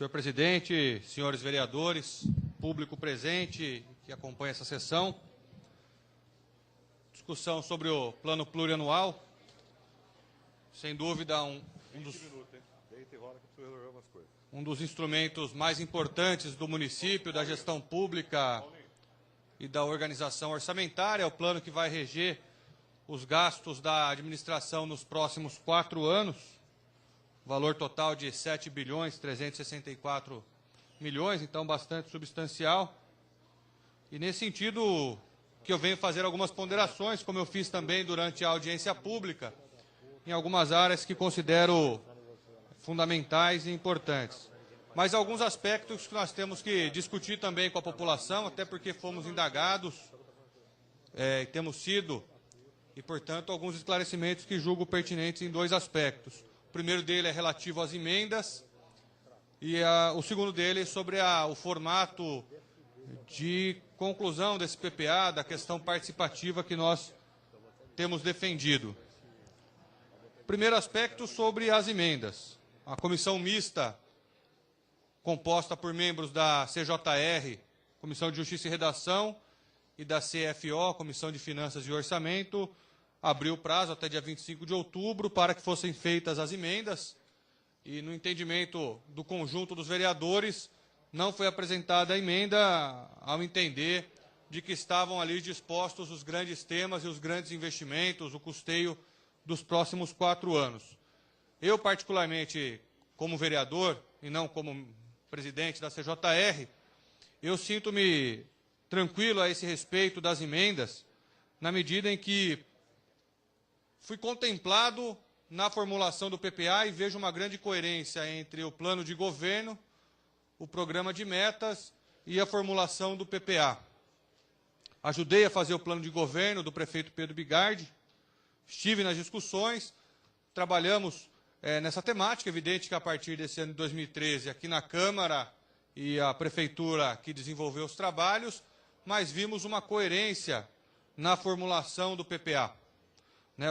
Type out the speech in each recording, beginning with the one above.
Senhor presidente, senhores vereadores, público presente que acompanha essa sessão. Discussão sobre o plano plurianual. Sem dúvida, um dos instrumentos mais importantes do município, da gestão pública e da organização orçamentária. É o plano que vai reger os gastos da administração nos próximos 4 anos. Valor total de 7 bilhões 364 milhões, então bastante substancial. E nesse sentido que eu venho fazer algumas ponderações, como eu fiz também durante a audiência pública, em algumas áreas que considero fundamentais e importantes. Mas alguns aspectos que nós temos que discutir também com a população, até porque fomos indagados, temos sido, e portanto alguns esclarecimentos que julgo pertinentes em 2 aspectos. O primeiro dele é relativo às emendas e o segundo dele é sobre o formato de conclusão desse PPA, da questão participativa que nós temos defendido. Primeiro aspecto sobre as emendas. A comissão mista, composta por membros da CJR, Comissão de Justiça e Redação, e da CFO, Comissão de Finanças e Orçamento, abriu o prazo até dia 25 de outubro para que fossem feitas as emendas e, no entendimento do conjunto dos vereadores, não foi apresentada a emenda ao entender de que estavam ali dispostos os grandes temas e os grandes investimentos, o custeio dos próximos 4 anos. Eu, particularmente, como vereador e não como presidente da CJR, eu sinto-me tranquilo a esse respeito das emendas, na medida em que fui contemplado na formulação do PPA e vejo uma grande coerência entre o plano de governo, o programa de metas e a formulação do PPA. Ajudei a fazer o plano de governo do prefeito Pedro Bigardi, estive nas discussões, trabalhamos nessa temática. Evidente que a partir desse ano de 2013, aqui na Câmara e a Prefeitura que desenvolveu os trabalhos, mas vimos uma coerência na formulação do PPA.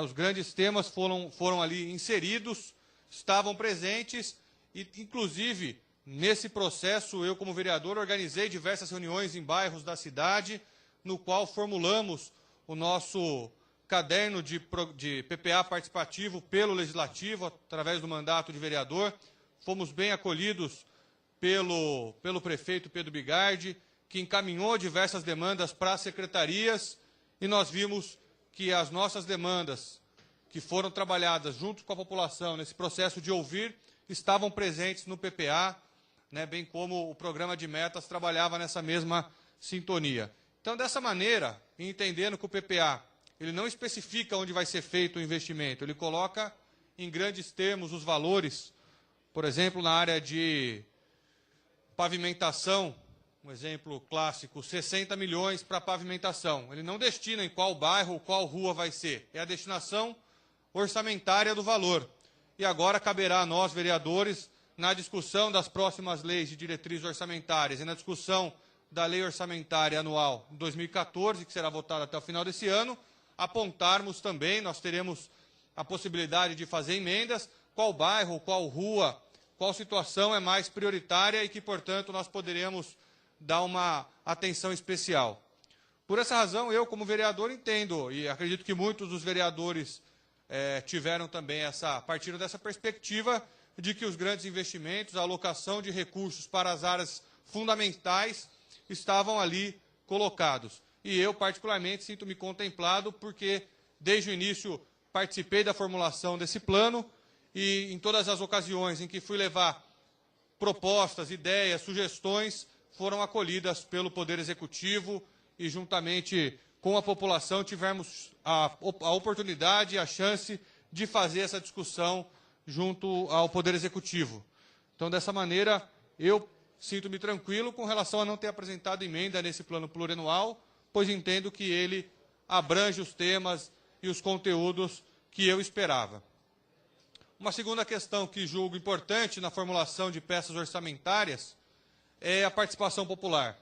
Os grandes temas foram ali inseridos, estavam presentes e, inclusive, nesse processo, eu, como vereador, organizei diversas reuniões em bairros da cidade, no qual formulamos o nosso caderno de PPA participativo pelo Legislativo, através do mandato de vereador. Fomos bem acolhidos pelo prefeito Pedro Bigardi, que encaminhou diversas demandas para as secretarias, e nós vimos que as nossas demandas, que foram trabalhadas junto com a população nesse processo de ouvir, estavam presentes no PPA, bem como o programa de metas trabalhava nessa mesma sintonia. Então, dessa maneira, entendendo que o PPA ele não especifica onde vai ser feito o investimento, ele coloca em grandes termos os valores, por exemplo, na área de pavimentação, um exemplo clássico, 60 milhões para pavimentação. Ele não destina em qual bairro ou qual rua vai ser. É a destinação orçamentária do valor. E agora caberá a nós, vereadores, na discussão das próximas leis de diretrizes orçamentárias e na discussão da lei orçamentária anual 2014, que será votada até o final desse ano, apontarmos também, nós teremos a possibilidade de fazer emendas, qual bairro, qual rua, qual situação é mais prioritária e que, portanto, nós poderemos dar uma atenção especial. Por essa razão, eu, como vereador, entendo, e acredito que muitos dos vereadores tiveram também partiram dessa perspectiva de que os grandes investimentos, a alocação de recursos para as áreas fundamentais estavam ali colocados. E eu, particularmente, sinto-me contemplado porque, desde o início, participei da formulação desse plano e, em todas as ocasiões em que fui levar propostas, ideias, sugestões, foram acolhidas pelo Poder Executivo e, juntamente com a população, tivemos a oportunidade e a chance de fazer essa discussão junto ao Poder Executivo. Então, dessa maneira, eu sinto-me tranquilo com relação a não ter apresentado emenda nesse plano plurianual, pois entendo que ele abrange os temas e os conteúdos que eu esperava. Uma segunda questão que julgo importante na formulação de peças orçamentárias é a participação popular.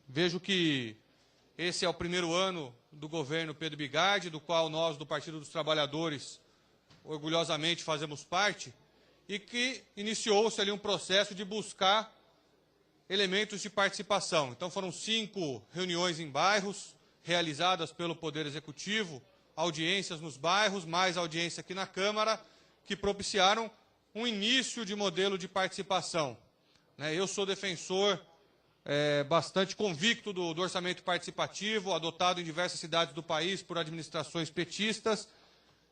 Vejo que esse é o primeiro ano do governo Pedro Bigardi, do qual nós, do Partido dos Trabalhadores, orgulhosamente fazemos parte, e que iniciou-se ali um processo de buscar elementos de participação. Então, foram 5 reuniões em bairros, realizadas pelo Poder Executivo, audiências nos bairros, mais audiência aqui na Câmara, que propiciaram um início de modelo de participação. Eu sou defensor bastante convicto do orçamento participativo, adotado em diversas cidades do país por administrações petistas,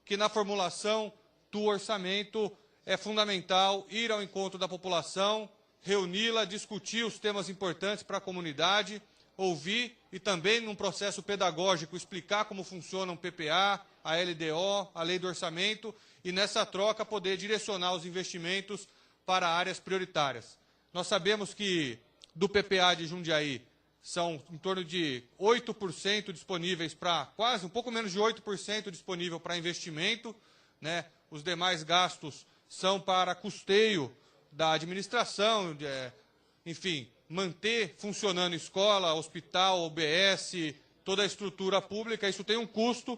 que na formulação do orçamento é fundamental ir ao encontro da população, reuni-la, discutir os temas importantes para a comunidade, ouvir e também, num processo pedagógico, explicar como funciona o PPA, a LDO, a lei do orçamento, e nessa troca poder direcionar os investimentos para áreas prioritárias. Nós sabemos que do PPA de Jundiaí são em torno de 8% disponíveis para, quase um pouco menos de 8% disponível para investimento, Os demais gastos são para custeio da administração, enfim, manter funcionando escola, hospital, UBS, toda a estrutura pública, isso tem um custo,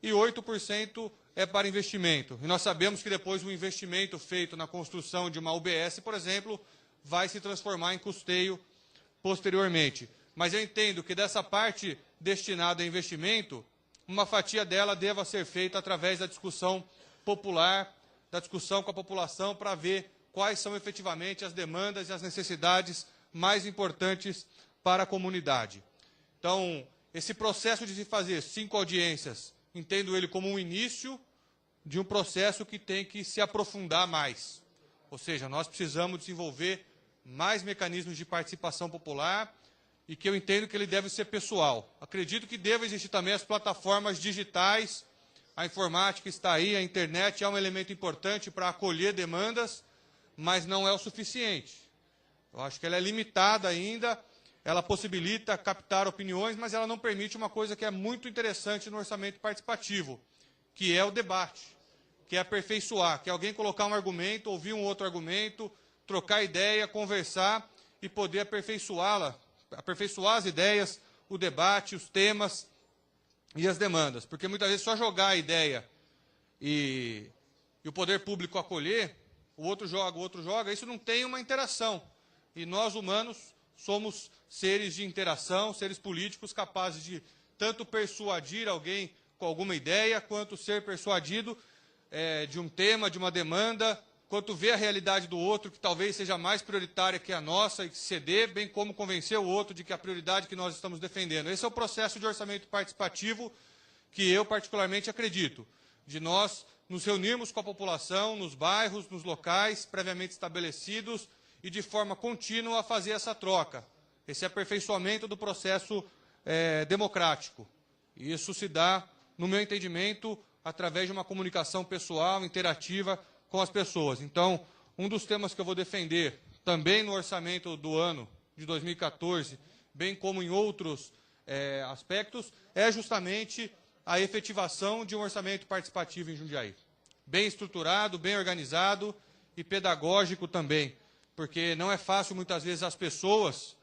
e 8% é para investimento. E nós sabemos que depois o investimento feito na construção de uma UBS, por exemplo, vai se transformar em custeio posteriormente. Mas eu entendo que dessa parte destinada a investimento, uma fatia dela deva ser feita através da discussão popular, da discussão com a população, para ver quais são efetivamente as demandas e as necessidades mais importantes para a comunidade. Então, esse processo de se fazer 5 audiências, entendo ele como um início de um processo que tem que se aprofundar mais. Ou seja, nós precisamos desenvolver mais mecanismos de participação popular e que eu entendo que ele deve ser pessoal. Acredito que deve existir também as plataformas digitais, a informática está aí, a internet é um elemento importante para acolher demandas, mas não é o suficiente. Eu acho que ela é limitada ainda, ela possibilita captar opiniões, mas ela não permite uma coisa que é muito interessante no orçamento participativo, que é o debate, que é aperfeiçoar, que é alguém colocar um argumento, ouvir um outro argumento, trocar ideia, conversar e poder aperfeiçoar as ideias, o debate, os temas e as demandas. Porque muitas vezes só jogar a ideia e o poder público acolher, o outro joga, isso não tem uma interação. E nós, humanos, somos seres de interação, seres políticos capazes de tanto persuadir alguém com alguma ideia, quanto ser persuadido de um tema, de uma demanda, quanto ver a realidade do outro, que talvez seja mais prioritária que a nossa, e ceder, bem como convencer o outro de que a prioridade que nós estamos defendendo. Esse é o processo de orçamento participativo que eu particularmente acredito, de nós nos reunirmos com a população, nos bairros, nos locais previamente estabelecidos e de forma contínua fazer essa troca, esse aperfeiçoamento do processo democrático. E isso se dá, no meu entendimento, através de uma comunicação pessoal, interativa com as pessoas. Então, um dos temas que eu vou defender, também no orçamento do ano de 2014, bem como em outros aspectos, é justamente a efetivação de um orçamento participativo em Jundiaí. Bem estruturado, bem organizado e pedagógico também, porque não é fácil, muitas vezes, as pessoas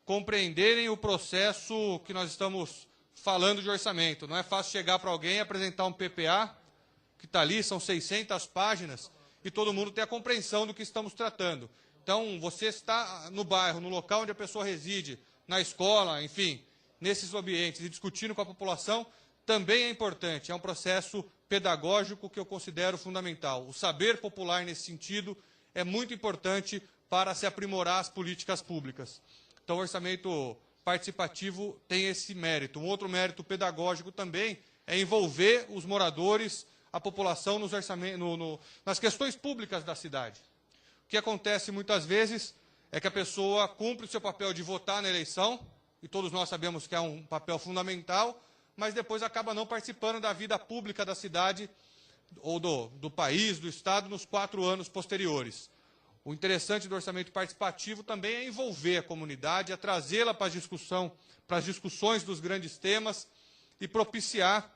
compreenderem o processo que nós estamos falando de orçamento. Não é fácil chegar para alguém e apresentar um PPA, que está ali, são 600 páginas, e todo mundo tem a compreensão do que estamos tratando. Então, você está no bairro, no local onde a pessoa reside, na escola, enfim, nesses ambientes, e discutindo com a população, também é importante. É um processo pedagógico que eu considero fundamental. O saber popular, nesse sentido, é muito importante para se aprimorar as políticas públicas. Então, o orçamento participativo tem esse mérito. Um outro mérito pedagógico também é envolver os moradores, a população nas questões públicas da cidade. O que acontece muitas vezes é que a pessoa cumpre o seu papel de votar na eleição, e todos nós sabemos que é um papel fundamental, mas depois acaba não participando da vida pública da cidade ou do país, do Estado, nos 4 anos posteriores. O interessante do orçamento participativo também é envolver a comunidade, é trazê-la para as discussões dos grandes temas e propiciar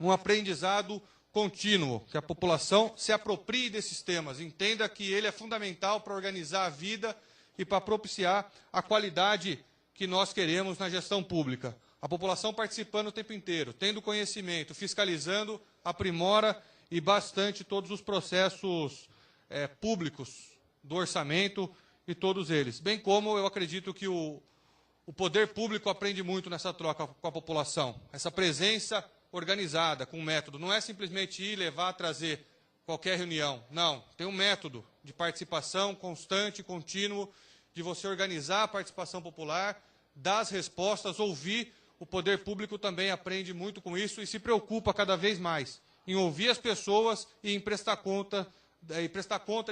um aprendizado contínuo, que a população se aproprie desses temas, entenda que ele é fundamental para organizar a vida e para propiciar a qualidade que nós queremos na gestão pública. A população participando o tempo inteiro, tendo conhecimento, fiscalizando, aprimora e bastante todos os processos públicos do orçamento e todos eles. Bem como eu acredito que o poder público aprende muito nessa troca com a população. Essa presença organizada, com método. Não é simplesmente ir, levar, trazer qualquer reunião. Não, tem um método de participação constante, contínuo, de você organizar a participação popular, dar as respostas, ouvir. O poder público também aprende muito com isso e se preocupa cada vez mais em ouvir as pessoas e em prestar conta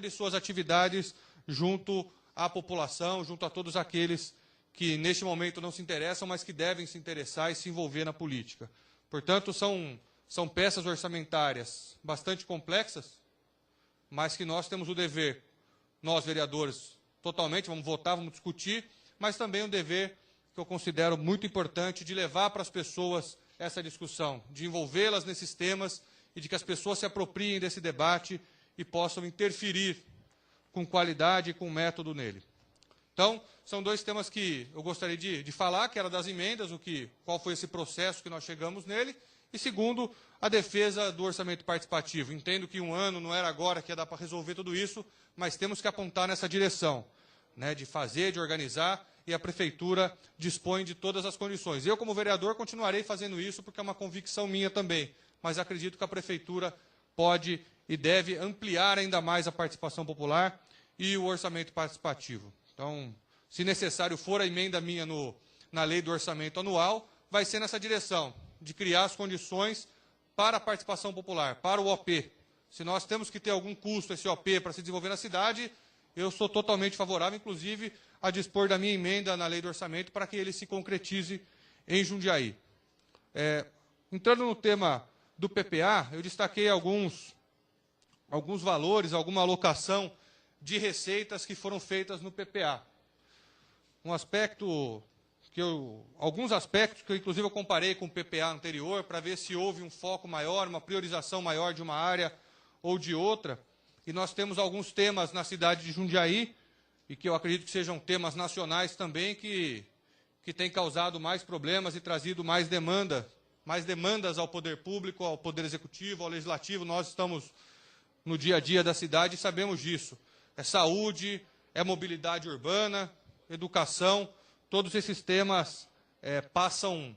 de suas atividades junto à população, junto a todos aqueles que neste momento não se interessam, mas que devem se interessar e se envolver na política. Portanto, são peças orçamentárias bastante complexas, mas que nós temos o dever, nós vereadores, totalmente, vamos votar, vamos discutir, mas também um dever que eu considero muito importante de levar para as pessoas essa discussão, de envolvê-las nesses temas e de que as pessoas se apropriem desse debate e possam interferir com qualidade e com método nele. Então, são dois temas que eu gostaria de falar, que era das emendas, qual foi esse processo que nós chegamos nele, e segundo, a defesa do orçamento participativo. Entendo que um ano não era agora que ia dar para resolver tudo isso, mas temos que apontar nessa direção, né, de fazer, de organizar, e a Prefeitura dispõe de todas as condições. Eu, como vereador, continuarei fazendo isso, porque é uma convicção minha também, mas acredito que a Prefeitura pode e deve ampliar ainda mais a participação popular e o orçamento participativo. Então, se necessário for a emenda minha na lei do orçamento anual, vai ser nessa direção, de criar as condições para a participação popular, para o OP. Se nós temos que ter algum custo esse OP para se desenvolver na cidade, eu sou totalmente favorável, inclusive, a dispor da minha emenda na lei do orçamento para que ele se concretize em Jundiaí. Entrando no tema do PPA, eu destaquei alguns valores, alguma alocação de receitas que foram feitas no PPA. Alguns aspectos que, inclusive, eu comparei com o PPA anterior para ver se houve um foco maior, uma priorização maior de uma área ou de outra. E nós temos alguns temas na cidade de Jundiaí, e que eu acredito que sejam temas nacionais também, que têm causado mais problemas e trazido mais demandas ao poder público, ao poder executivo, ao legislativo. Nós estamos no dia a dia da cidade e sabemos disso. É saúde, é mobilidade urbana, educação, todos esses temas passam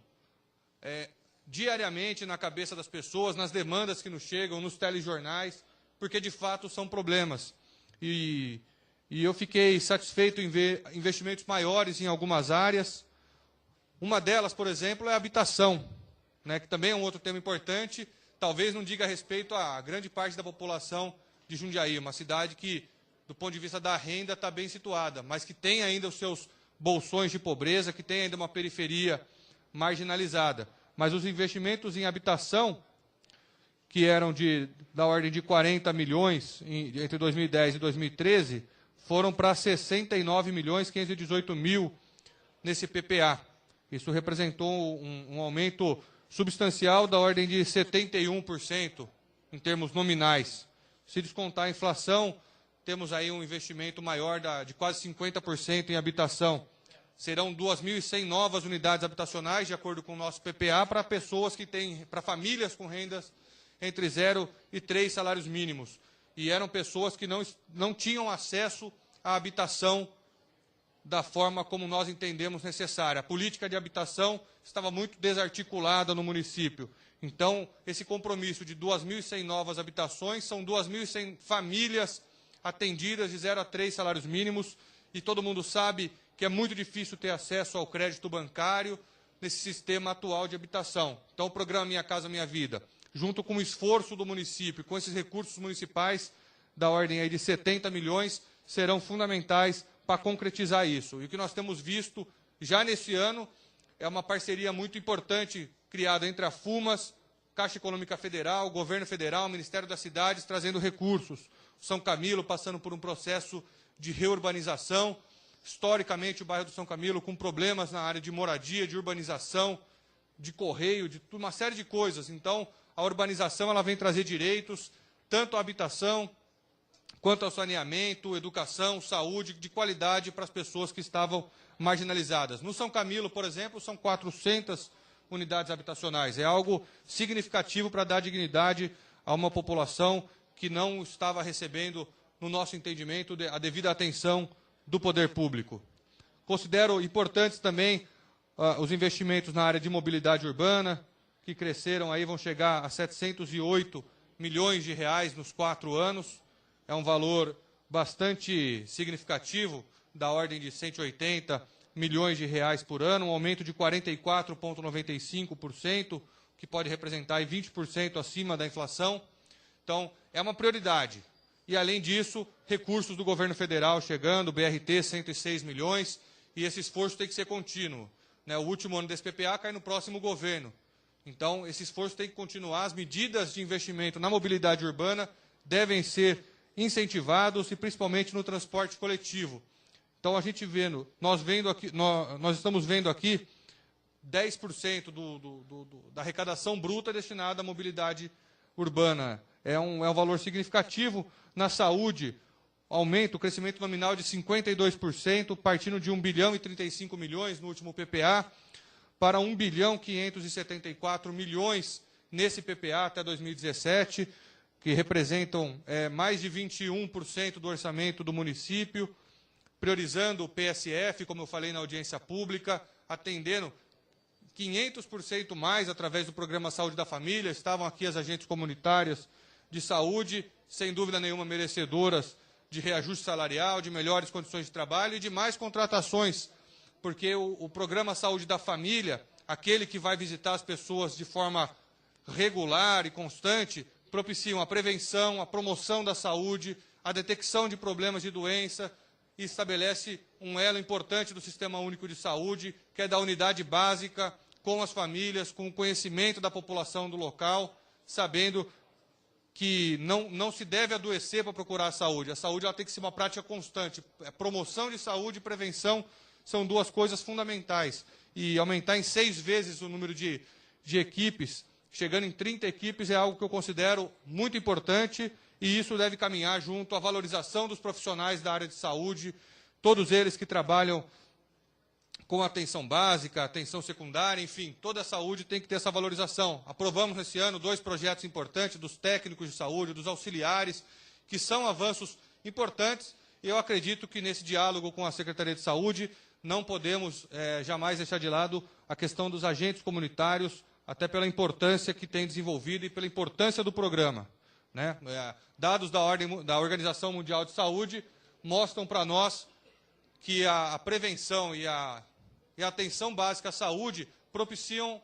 diariamente na cabeça das pessoas, nas demandas que nos chegam, nos telejornais, porque de fato são problemas. E eu fiquei satisfeito em ver investimentos maiores em algumas áreas. Uma delas, por exemplo, é a habitação, né, que também é um outro tema importante, talvez não diga respeito a grande parte da população de Jundiaí, uma cidade que, do ponto de vista da renda, está bem situada, mas que tem ainda os seus bolsões de pobreza, que tem ainda uma periferia marginalizada. Mas os investimentos em habitação, que eram da ordem de 40 milhões entre 2010 e 2013, foram para 69.518.000 nesse PPA. Isso representou um aumento substancial da ordem de 71% em termos nominais. Se descontar a inflação, temos aí um investimento maior de quase 50% em habitação. Serão 2.100 novas unidades habitacionais, de acordo com o nosso PPA, para para famílias com rendas entre 0 e 3 salários mínimos. E eram pessoas que não tinham acesso à habitação da forma como nós entendemos necessária. A política de habitação estava muito desarticulada no município. Então, esse compromisso de 2.100 novas habitações, são 2.100 famílias atendidas de 0 a 3 salários mínimos, e todo mundo sabe que é muito difícil ter acesso ao crédito bancário nesse sistema atual de habitação. Então, o programa Minha Casa Minha Vida, junto com o esforço do município, com esses recursos municipais da ordem aí de 70 milhões, serão fundamentais para concretizar isso. E o que nós temos visto já nesse ano é uma parceria muito importante criada entre a FUMAS, Caixa Econômica Federal, Governo Federal, Ministério das Cidades, trazendo recursos. São Camilo passando por um processo de reurbanização. Historicamente, o bairro do São Camilo com problemas na área de moradia, de urbanização, de correio, de uma série de coisas. Então, a urbanização ela vem trazer direitos, tanto à habitação, quanto ao saneamento, educação, saúde, de qualidade para as pessoas que estavam marginalizadas. No São Camilo, por exemplo, são 400 unidades habitacionais. É algo significativo para dar dignidade a uma população que não estava recebendo, no nosso entendimento, a devida atenção do poder público. Considero importantes também os investimentos na área de mobilidade urbana, que cresceram aí, vão chegar a 708 milhões de reais nos 4 anos. É um valor bastante significativo, da ordem de 180 milhões de reais por ano, um aumento de 44,95%, que pode representar aí 20% acima da inflação. Então, é uma prioridade. E, além disso, recursos do governo federal chegando, BRT, 106 milhões, e esse esforço tem que ser contínuo, né? O último ano desse PPA cai no próximo governo. Então, esse esforço tem que continuar. As medidas de investimento na mobilidade urbana devem ser incentivados, e principalmente no transporte coletivo. Então, nós estamos vendo aqui 10% da arrecadação bruta destinada à mobilidade urbana. É um valor significativo. Na saúde, aumento, crescimento nominal de 52%, partindo de 1 bilhão e 35 milhões no último PPA, para 1 bilhão 574 milhões nesse PPA até 2017, que representam mais de 21% do orçamento do município, priorizando o PSF, como eu falei na audiência pública, atendendo 500% mais através do Programa Saúde da Família. Estavam aqui as agentes comunitárias de saúde, sem dúvida nenhuma merecedoras de reajuste salarial, de melhores condições de trabalho e de mais contratações, porque o Programa Saúde da Família, aquele que vai visitar as pessoas de forma regular e constante, propiciam a prevenção, a promoção da saúde, a detecção de problemas de doença, e estabelece um elo importante do Sistema Único de Saúde, que é da unidade básica, com as famílias, com o conhecimento da população do local, sabendo que não se deve adoecer para procurar a saúde. A saúde ela tem que ser uma prática constante. A promoção de saúde e prevenção são duas coisas fundamentais. E aumentar em 6 vezes o número de equipes, chegando em 30 equipes, é algo que eu considero muito importante, e isso deve caminhar junto à valorização dos profissionais da área de saúde, todos eles que trabalham com atenção básica, atenção secundária, enfim, toda a saúde tem que ter essa valorização. Aprovamos nesse ano 2 projetos importantes dos técnicos de saúde, dos auxiliares, que são avanços importantes, e eu acredito que nesse diálogo com a Secretaria de Saúde não podemos jamais deixar de lado a questão dos agentes comunitários, até pela importância que tem desenvolvido e pela importância do programa, né? Dados da Organização Mundial de Saúde mostram para nós que a prevenção e a atenção básica à saúde propiciam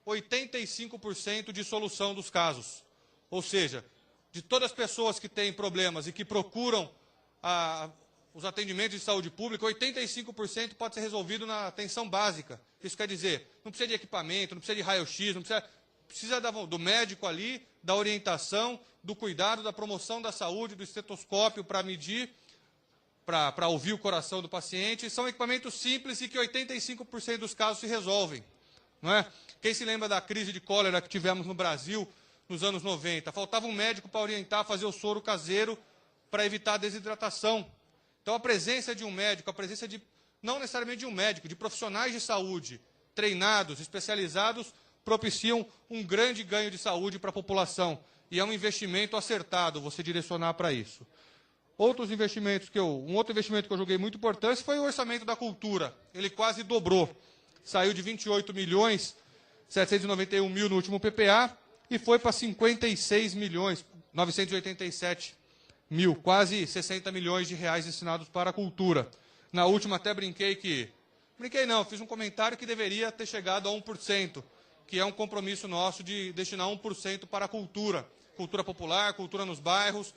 85% de solução dos casos. Ou seja, de todas as pessoas que têm problemas e que procuram os atendimentos de saúde pública, 85% pode ser resolvido na atenção básica. Isso quer dizer, não precisa de equipamento, não precisa de raio-x, não precisa do médico ali, da orientação, do cuidado, da promoção da saúde, do estetoscópio para medir, para ouvir o coração do paciente. São equipamentos simples e que 85% dos casos se resolvem. Não é? Quem se lembra da crise de cólera que tivemos no Brasil nos anos 90? Faltava um médico para orientar, fazer o soro caseiro para evitar a desidratação. Então, a presença de um médico, a presença não necessariamente de um médico, de profissionais de saúde treinados, especializados, propiciam um grande ganho de saúde para a população. E é um investimento acertado você direcionar para isso. Um outro investimento que eu julguei muito importante foi o orçamento da cultura. Ele quase dobrou. Saiu de 28 milhões 791 mil no último PPA e foi para 56 milhões 987 mil, quase 60 milhões de reais destinados para a cultura. Na última até fiz um comentário que deveria ter chegado a 1%, que é um compromisso nosso de destinar 1% para a cultura. Cultura popular, cultura nos bairros,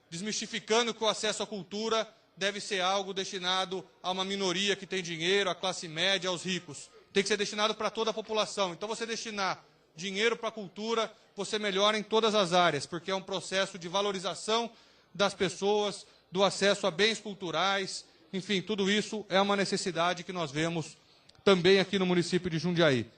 desmistificando que o acesso à cultura deve ser algo destinado a uma minoria que tem dinheiro, à classe média, aos ricos. Tem que ser destinado para toda a população. Então, você destinar dinheiro para a cultura, você melhora em todas as áreas, porque é um processo de valorização das pessoas, do acesso a bens culturais, enfim, tudo isso é uma necessidade que nós vemos também aqui no município de Jundiaí.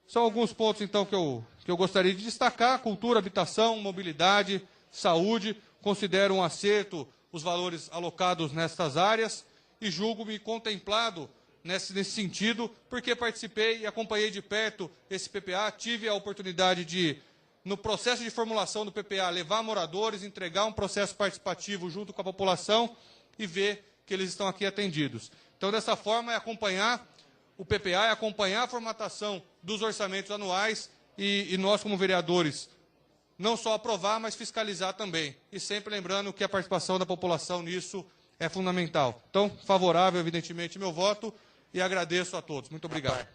São alguns pontos, então, que eu gostaria de destacar: cultura, habitação, mobilidade, saúde. Considero um acerto os valores alocados nestas áreas e julgo-me contemplado nesse sentido, porque participei e acompanhei de perto esse PPA, tive a oportunidade de, no processo de formulação do PPA, levar moradores, entregar um processo participativo junto com a população e ver que eles estão aqui atendidos. Então, dessa forma, é acompanhar o PPA, é acompanhar a formatação dos orçamentos anuais e nós, como vereadores, não só aprovar, mas fiscalizar também. E sempre lembrando que a participação da população nisso é fundamental. Então, favorável, evidentemente, meu voto e agradeço a todos. Muito obrigado.